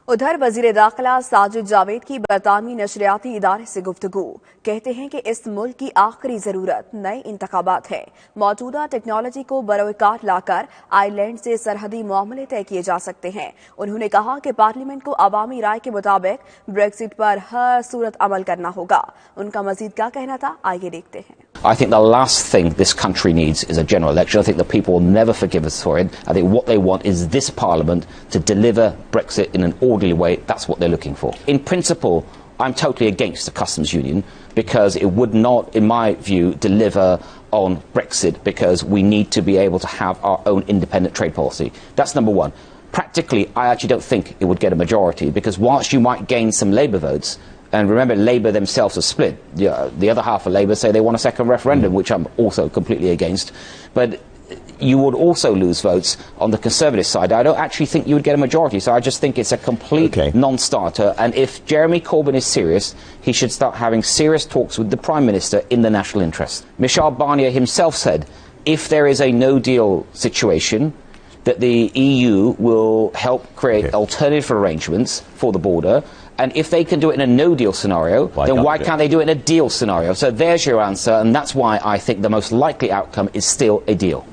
उधर वजीर दाखिला साजिद जावेद की बरतानवी नशरियाती इदारे से गुफ्तगू। कहते हैं कि इस मुल्क की आखिरी जरूरत नए इंतखाबात है। मौजूदा टेक्नोलॉजी को बरोकार लाकर आयरलैंड से सरहदी मामले तय किए जा सकते हैं। उन्होंने कहा कि पार्लियामेंट को अवामी राय के मुताबिक ब्रेक्सिट पर हर सूरत अमल करना होगा। उनका मजीद क्या कहना था, आइए देखते हैं। I think the last thing this country needs is a general election. I think the people will never forgive us for it. I think what they want is this parliament to deliver Brexit in an orderly way. That's what they're looking for. In principle, I'm totally against the customs union because it would not, in my view, deliver on Brexit because we need to be able to have our own independent trade policy. That's number one. Practically, I actually don't think it would get a majority because whilst you might gain some Labour votes, and remember, Labour themselves are split. The other half of Labour say they want a second referendum, which I'm also completely against. But you would also lose votes on the Conservative side. I don't actually think you would get a majority, so I just think it's a complete non-starter. And if Jeremy Corbyn is serious, he should start having serious talks with the Prime Minister in the national interest. Michel Barnier himself said, if there is a no-deal situation, that the EU will help create alternative arrangements for the border. And if they can do it in a no-deal scenario, then why can't they do it in a deal scenario? So there's your answer, and that's why I think the most likely outcome is still a deal.